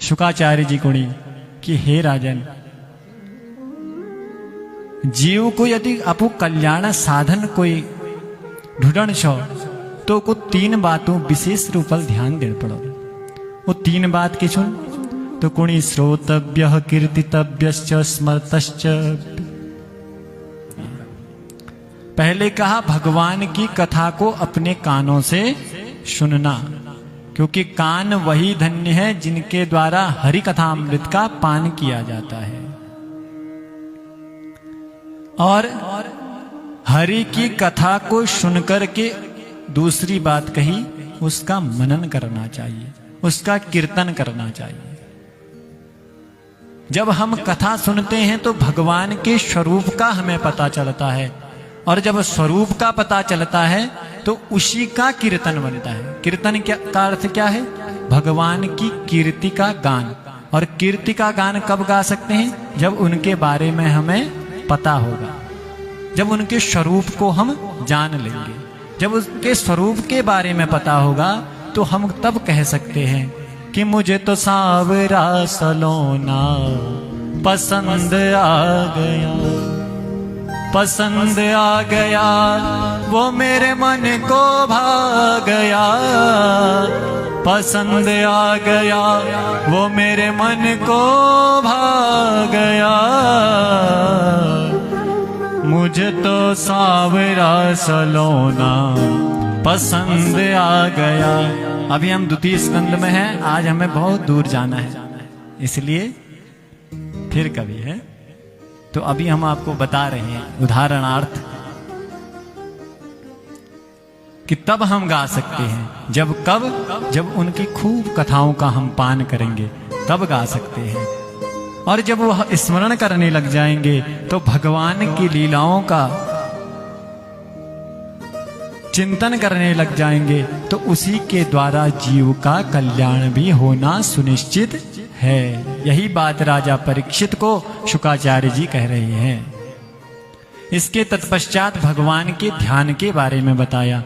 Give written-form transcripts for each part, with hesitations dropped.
शुकाचार्य जी कुणी कि हे राजन, जीव को यदि आपको कल्याण साधन कोई ढूंढण छो तो को 3 बातों विशेष रूप ध्यान दे पड़ो। वो 3 बात की छुन तो कुणी श्रोतव्य कीर्तितव्यश्च स्मर्तश्च। पहले कहा भगवान की कथा को अपने कानों से सुनना, क्योंकि कान वही धन्य है जिनके द्वारा हरि कथामृत का पान किया जाता है। और हरि की कथा को सुनकर के दूसरी बात कही, उसका मनन करना चाहिए, उसका कीर्तन करना चाहिए। जब हम कथा सुनते हैं तो भगवान के स्वरूप का हमें पता चलता है, और जब स्वरूप का पता चलता है तो उसी का कीर्तन बनता है। कीर्तन का अर्थ क्या है? भगवान की कीर्ति का गान। और कीर्ति का गान कब गा सकते हैं? जब उनके बारे में हमें पता होगा, जब उनके स्वरूप को हम जान लेंगे। जब उसके स्वरूप के बारे में पता होगा तो हम तब कह सकते हैं कि मुझे तो सांवरा सलोना पसंद आ गया, पसंद आ गया, वो मेरे मन को भा गया, पसंद आ गया, वो मेरे मन को भा गया, मुझे तो सांवरा सलोना पसंद आ गया। अभी हम द्वितीय स्कंद में हैं, आज हमें बहुत दूर जाना है, इसलिए फिर कभी है। तो अभी हम आपको बता रहे हैं उदाहरणार्थ कि तब हम गा सकते हैं, जब कब? जब उनकी खूब कथाओं का हम पान करेंगे तब गा सकते हैं। और जब वो स्मरण करने लग जाएंगे तो भगवान की लीलाओं का चिंतन करने लग जाएंगे तो उसी के द्वारा जीव का कल्याण भी होना सुनिश्चित है। यही बात राजा परीक्षित को शुकाचार्य जी कह रहे हैं। इसके तत्पश्चात भगवान के ध्यान के बारे में बताया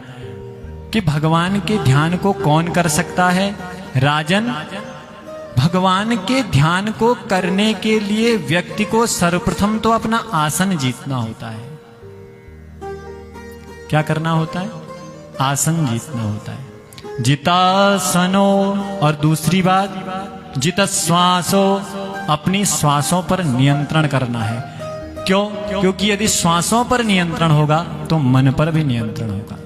कि भगवान के ध्यान को कौन कर सकता है? राजन, भगवान के ध्यान को करने के लिए व्यक्ति को सर्वप्रथम तो अपना आसन जीतना होता है। क्या करना होता है? आसन जीतना होता है। जितासनो, और दूसरी बात जितश्वासो, अपनी श्वासों पर नियंत्रण करना है। क्यों? क्योंकि यदि श्वासों पर नियंत्रण होगा तो मन पर भी नियंत्रण होगा।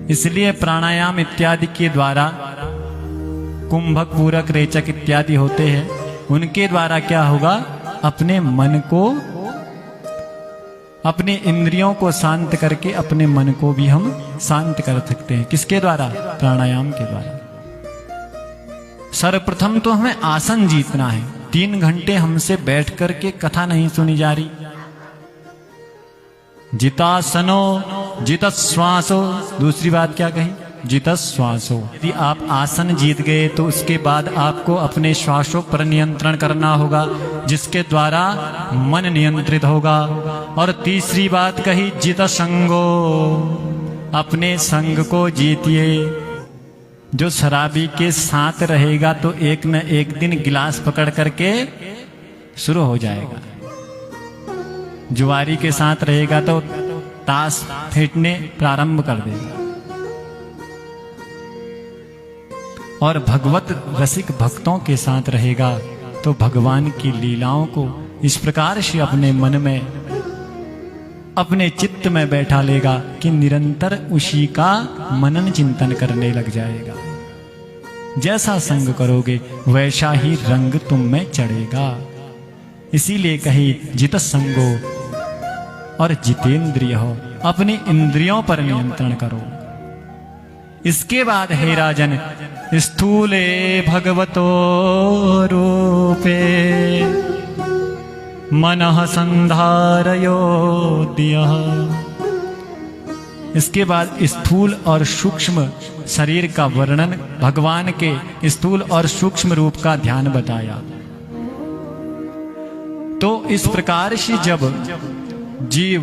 इसलिए प्राणायाम इत्यादि के द्वारा, कुंभक, पूरक, रेचक इत्यादि होते हैं, उनके द्वारा क्या होगा? अपने मन को, अपने इंद्रियों को शांत करके अपने मन को भी हम शांत कर सकते हैं। किसके द्वारा? प्राणायाम के द्वारा। सर्वप्रथम तो हमें आसन जीतना है। 3 घंटे हमसे बैठ करके कथा नहीं सुनी जा रही। जितासनो जितश्वासो, दूसरी बात क्या कही? जितश्वासो। यदि आप आसन जीत गए तो उसके बाद आपको अपने श्वासों पर नियंत्रण करना होगा, जिसके द्वारा मन नियंत्रित होगा। और तीसरी बात कही जितसंगो, अपने संग को जीतिए। जो शराबी के साथ रहेगा तो एक न एक दिन गिलास पकड़ करके शुरू हो जाएगा। जुआरी के साथ रहेगा तो ताश फेंटने प्रारंभ कर देगा। और भगवत रसिक भक्तों के साथ रहेगा तो भगवान की लीलाओं को इस प्रकार से अपने मन में, अपने चित्त में बैठा लेगा कि निरंतर उसी का मनन चिंतन करने लग जाएगा। जैसा संग करोगे वैसा ही रंग तुम में चढ़ेगा। इसीलिए कही जित संगो और जितेंद्रिय हो, अपनी इंद्रियों पर नियंत्रण करो। इसके बाद हे राजन, स्थूले भगवतो रूपे मनः संधारयो दियः। इसके बाद स्थूल और सूक्ष्म शरीर का वर्णन, भगवान के स्थूल और सूक्ष्म रूप का ध्यान बताया। तो इस प्रकार से जब जीव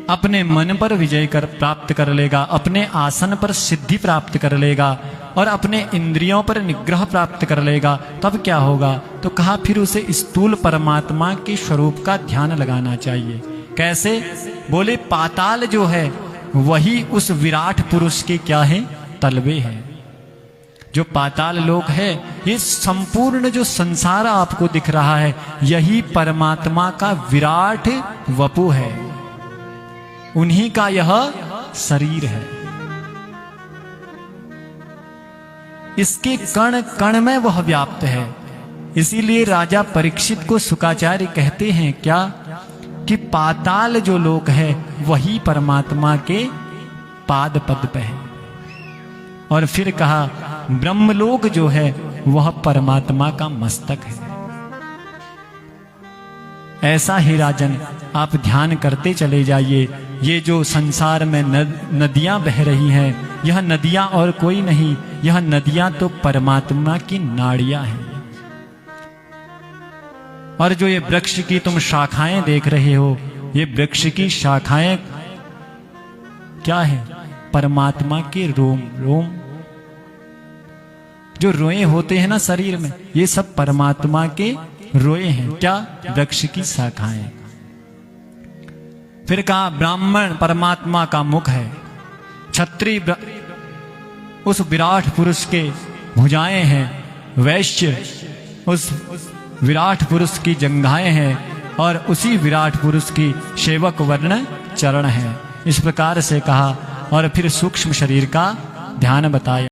अपने मन पर विजय प्राप्त कर लेगा, अपने आसन पर सिद्धि प्राप्त कर लेगा और अपने इंद्रियों पर निग्रह प्राप्त कर लेगा, तब क्या होगा? तो कहा फिर उसे स्थूल परमात्मा के स्वरूप का ध्यान लगाना चाहिए। कैसे? बोले पाताल जो है वही उस विराट पुरुष के क्या है? तलवे हैं। जो पाताल लोक है, ये संपूर्ण जो संसार आपको दिख रहा है, यही परमात्मा का विराट वपु है, उन्हीं का यह शरीर है। इसके कण कण में वह व्याप्त है। इसीलिए राजा परीक्षित को शुकाचार्य कहते हैं क्या? कि पाताल जो लोक है वही परमात्मा के पाद पद पे है। और फिर कहा ब्रह्मलोक जो है वह परमात्मा का मस्तक है। ऐसा ही राजन आप ध्यान करते चले जाइए। ये जो संसार में नदियां बह रही हैं, यह नदियां और कोई नहीं, यह नदियां तो परमात्मा की नाड़ियां हैं। और जो ये वृक्ष की तुम शाखाएं देख रहे हो, ये वृक्ष की शाखाएं क्या है? परमात्मा के रोम। रोम जो रोए होते हैं ना शरीर में, ये सब परमात्मा के रोए हैं। क्या? वृक्ष की शाखाएं। फिर कहा ब्राह्मण परमात्मा का मुख है, क्षत्रिय उस विराट पुरुष के भुजाएं हैं, वैश्य उस विराट पुरुष की जंघाएं हैं और उसी विराट पुरुष की सेवक वर्ण चरण है। इस प्रकार से कहा और फिर सूक्ष्म शरीर का ध्यान बताया।